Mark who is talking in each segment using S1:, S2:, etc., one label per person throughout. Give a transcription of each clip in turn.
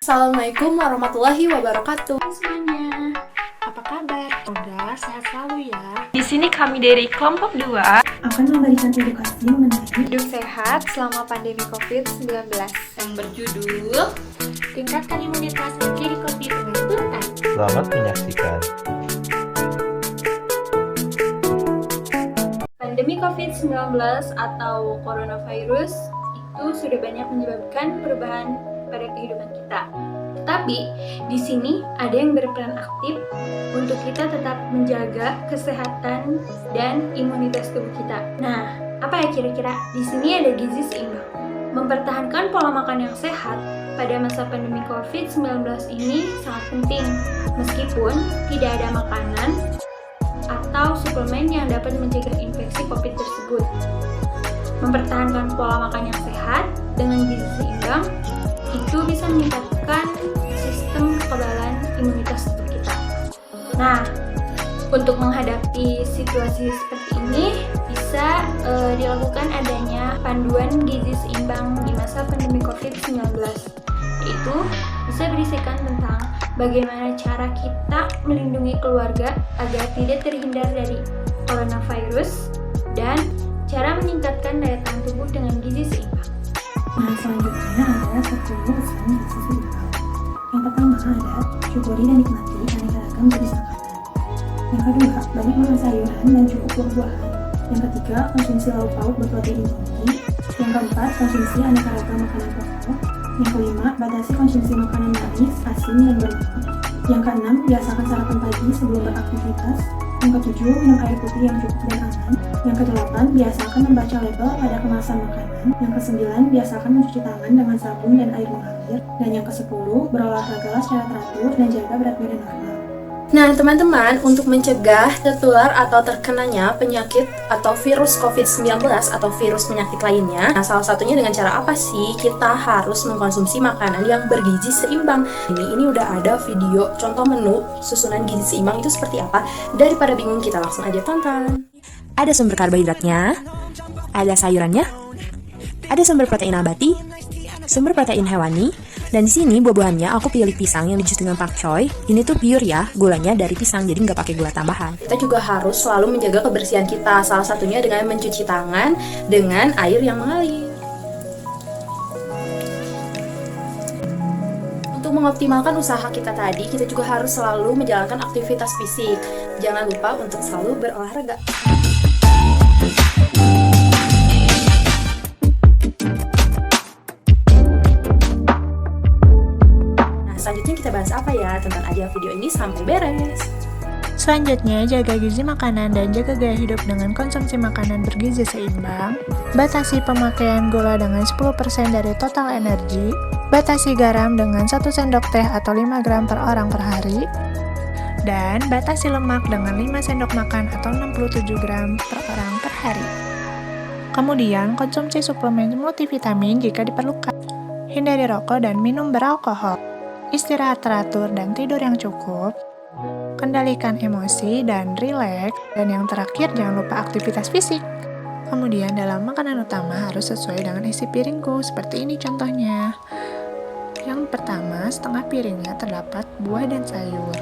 S1: Assalamualaikum warahmatullahi wabarakatuh.
S2: Hai semuanya, apa kabar? Semoga sehat selalu ya.
S3: Di sini kami dari kelompok 2
S4: akan memberikan edukasi mengenai
S5: hidup sehat selama pandemi COVID-19
S2: yang berjudul Tingkatkan Imunitas Diri COVID dengan tuntas.
S6: Selamat menyaksikan.
S5: Pandemi COVID-19 atau coronavirus itu sudah banyak menyebabkan perubahan pada kehidupan kita. Tetapi di sini ada yang berperan aktif untuk kita tetap menjaga kesehatan dan imunitas tubuh kita. Nah, apa ya kira-kira? Di sini ada gizi seimbang. Mempertahankan pola makan yang sehat pada masa pandemi COVID-19 ini sangat penting, meskipun tidak ada makanan atau suplemen yang dapat mencegah infeksi COVID tersebut. Mempertahankan pola makan yang sehat dengan gizi seimbang itu bisa meningkatkan sistem kekebalan imunitas tubuh kita. Nah, untuk menghadapi situasi seperti ini bisa dilakukan adanya panduan gizi seimbang di masa pandemi COVID-19, yaitu bisa berisikan tentang bagaimana cara kita melindungi keluarga agar tidak terhindar dari coronavirus dan cara meningkatkan daya tahan tubuh dengan gizi seimbang.
S4: Nah, selanjutnya ada 10 pesan gizi seimbang. Yang pertama ada syukuri dan nikmati aneka ragam jenis makanan. Yang kedua, banyak makan sayuran dan cukup buah-buahan. Yang ketiga, konsumsi lauk pauk berprotein tinggi. Yang keempat, konsumsi aneka ragam makanan pokok. Yang kelima, batasi konsumsi makanan manis, asin, dan berlemak. Yang keenam, biasakan sarapan pagi sebelum beraktivitas. Yang ketujuh, minum air putih yang cukup dan aman. Yang kedelapan, biasakan membaca label pada kemasan makanan. Yang kesembilan, biasakan mencuci tangan dengan sabun dan air mengalir. Dan yang kesepuluh, berolahraga secara teratur dan jaga berat badan normal.
S1: Nah, teman-teman, untuk mencegah tertular atau terkenanya penyakit atau virus COVID-19 atau virus penyakit lainnya, nah, salah satunya dengan cara apa sih? Kita harus mengkonsumsi makanan yang bergizi seimbang. Ini udah ada video contoh menu susunan gizi seimbang itu seperti apa. Daripada bingung, kita langsung aja tonton. Ada sumber karbohidratnya, ada sayurannya, ada sumber protein nabati, sumber protein hewani. Dan di sini buah-buahannya aku pilih pisang yang dijus dengan pakcoy. Ini tuh pure ya, gulanya dari pisang, jadi nggak pakai gula tambahan. Kita juga harus selalu menjaga kebersihan kita, salah satunya dengan mencuci tangan dengan air yang mengalir. Untuk mengoptimalkan usaha kita tadi, kita juga harus selalu menjalankan aktivitas fisik. Jangan lupa untuk selalu berolahraga. Selanjutnya kita bahas apa ya? Tonton aja video ini sampai beres.
S2: Selanjutnya, jaga gizi makanan dan jaga gaya hidup dengan konsumsi makanan bergizi seimbang. Batasi pemakaian gula dengan 10% dari total energi. Batasi garam dengan 1 sendok teh atau 5 gram per orang per hari. Dan batasi lemak dengan 5 sendok makan atau 67 gram per orang per hari. Kemudian, konsumsi suplemen multivitamin jika diperlukan. Hindari rokok dan minum beralkohol. Istirahat teratur dan tidur yang cukup. Kendalikan emosi dan rileks. Dan yang terakhir, jangan lupa aktivitas fisik. Kemudian dalam makanan utama harus sesuai dengan isi piringku. Seperti ini contohnya. Yang pertama, setengah piringnya terdapat buah dan sayur.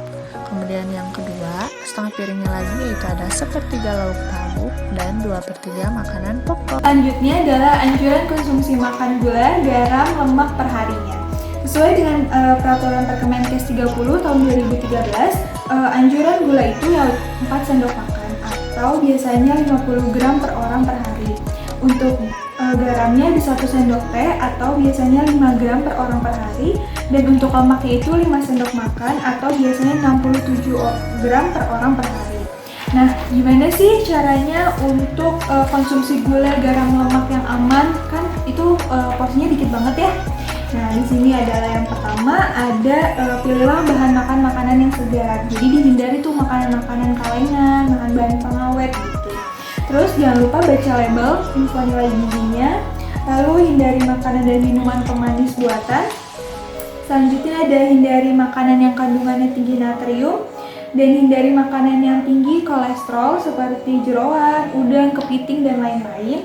S2: Kemudian yang kedua, setengah piringnya lagi yaitu ada sepertiga lauk pauk dan 2/3 makanan pokok.
S7: Selanjutnya adalah anjuran konsumsi makan gula, garam, lemak per harinya. Sesuai dengan peraturan Perkemenkes 30 tahun 2013, anjuran gula itu ya 4 sendok makan atau biasanya 50 gram per orang per hari. Untuk garamnya di 1 sendok teh atau biasanya 5 gram per orang per hari. Dan untuk lemaknya itu 5 sendok makan atau biasanya 67 gram per orang per hari. Nah, gimana sih caranya untuk konsumsi gula, garam, lemak yang aman? Kan itu porsinya dikit banget ya. Nah, di sini adalah yang pertama ada pilihlah bahan makan makanan yang segar. Jadi dihindari tuh makanan-makanan kalengan, makan bahan pengawet gitu. Terus jangan lupa baca label info nilai gizinya. Lalu hindari makanan dan minuman pemanis buatan. Selanjutnya ada hindari makanan yang kandungannya tinggi natrium dan hindari makanan yang tinggi kolesterol seperti jeroan, udang, kepiting dan lain-lain.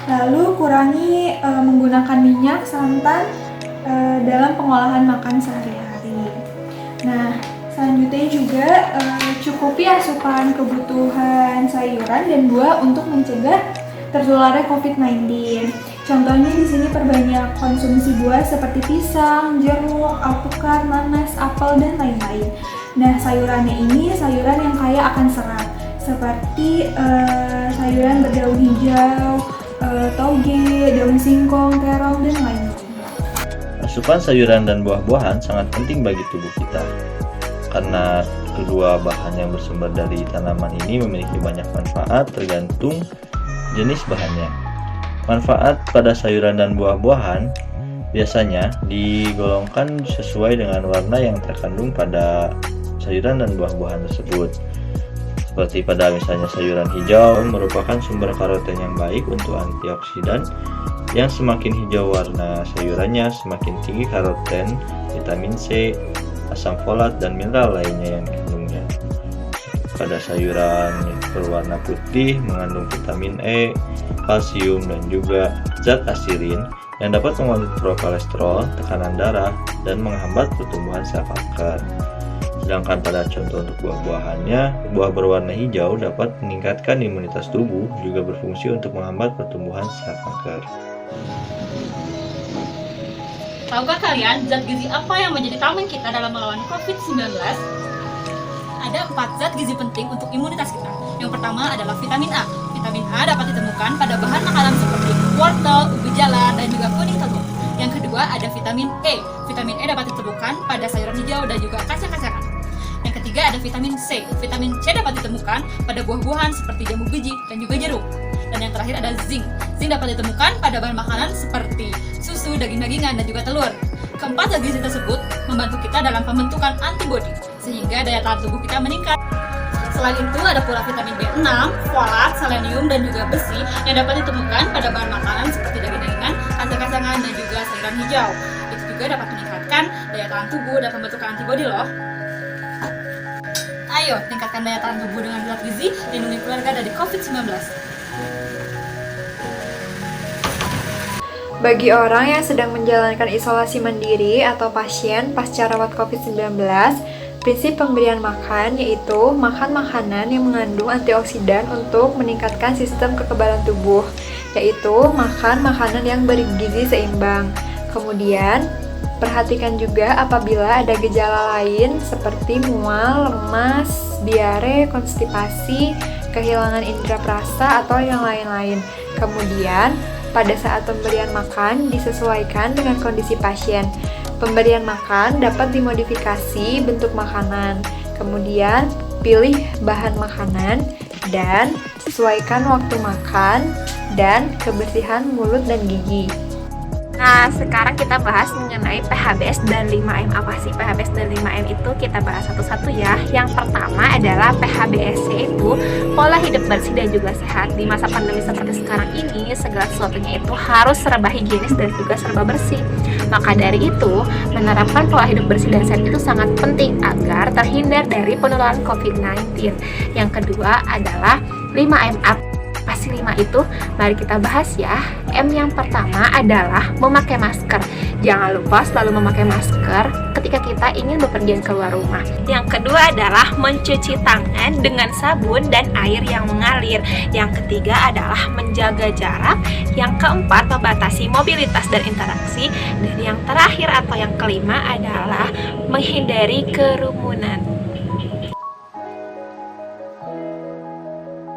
S7: Lalu kurangi menggunakan minyak, santan, dalam pengolahan makan sehari-hari. Nah, selanjutnya juga cukupi asupan kebutuhan sayuran dan buah untuk mencegah tertularnya COVID-19. Contohnya di sini perbanyak konsumsi buah seperti pisang, jeruk, alpukat, nanas, apel, dan lain-lain. Nah, sayurannya ini sayuran yang kaya akan serat, seperti sayuran berdaun hijau, toge, daun singkong, terong, dan lain-lain.
S6: Asupan sayuran dan buah-buahan sangat penting bagi tubuh kita, karena kedua bahan yang bersumber dari tanaman ini memiliki banyak manfaat tergantung jenis bahannya. Manfaat pada sayuran dan buah-buahan biasanya digolongkan sesuai dengan warna yang terkandung pada sayuran dan buah-buahan tersebut. Seperti pada misalnya sayuran hijau merupakan sumber karoten yang baik untuk antioksidan, yang semakin hijau warna sayurannya semakin tinggi karoten, vitamin C, asam folat, dan mineral lainnya yang dikandungnya. Pada sayuran berwarna putih mengandung vitamin E, kalsium, dan juga zat asirin yang dapat mengontrol kolesterol, tekanan darah, dan menghambat pertumbuhan sel kanker. Sedangkan pada contoh untuk buah-buahannya, buah berwarna hijau dapat meningkatkan imunitas tubuh, juga berfungsi untuk menghambat pertumbuhan sel kanker.
S8: Tahukah kalian zat gizi apa yang menjadi tameng kita dalam melawan COVID-19? Ada 4 zat gizi penting untuk imunitas kita. Yang pertama adalah vitamin A. Vitamin A dapat ditemukan pada bahan makanan seperti wortel, ubi jalar, dan juga kuning telur. Yang kedua ada vitamin E. Vitamin E dapat ditemukan pada sayuran hijau dan juga kacang-kacangan. Yang ketiga ada vitamin C. Vitamin C dapat ditemukan pada buah-buahan seperti jambu biji dan juga jeruk. Dan yang terakhir ada zinc. Zinc dapat ditemukan pada bahan makanan seperti susu, daging-dagingan, dan juga telur. Keempat zat gizi tersebut membantu kita dalam pembentukan antibodi, sehingga daya tahan tubuh kita meningkat. Selain itu ada pula vitamin B6, folat, selenium, dan juga besi yang dapat ditemukan pada bahan makanan seperti daging-dagingan, kacang-kacangan, dan juga sayuran hijau. Itu juga dapat meningkatkan daya tahan tubuh dan pembentukan antibodi loh. Ayo, tingkatkan daya tahan tubuh dengan zat gizi, lindungi keluarga dari COVID-19.
S9: Bagi orang yang sedang menjalankan isolasi mandiri atau pasien pasca rawat COVID-19, prinsip pemberian makan yaitu makan makanan yang mengandung antioksidan untuk meningkatkan sistem kekebalan tubuh, yaitu makan makanan yang bergizi seimbang. Kemudian, perhatikan juga apabila ada gejala lain seperti mual, lemas, diare, konstipasi, kehilangan indera perasa, atau yang lain-lain. Kemudian, pada saat pemberian makan disesuaikan dengan kondisi pasien. Pemberian makan dapat dimodifikasi bentuk makanan. Kemudian, pilih bahan makanan dan sesuaikan waktu makan dan kebersihan mulut dan gigi.
S3: Nah, sekarang kita bahas mengenai PHBS dan 5M. Apa sih PHBS dan 5M itu? Kita bahas satu-satu ya. Yang pertama adalah PHBS, yaitu pola hidup bersih dan juga sehat. Di masa pandemi seperti sekarang ini, segala sesuatunya itu harus serba higienis dan juga serba bersih. Maka dari itu, menerapkan pola hidup bersih dan sehat itu sangat penting agar terhindar dari penularan COVID-19. Yang kedua adalah 5M. Pasti 5 itu, mari kita bahas ya. M yang pertama adalah memakai masker. Jangan lupa selalu memakai masker ketika kita ingin bepergian keluar rumah. Yang kedua adalah mencuci tangan dengan sabun dan air yang mengalir. Yang ketiga adalah menjaga jarak. Yang keempat, membatasi mobilitas dan interaksi. Dan yang terakhir atau yang kelima adalah menghindari kerumunan.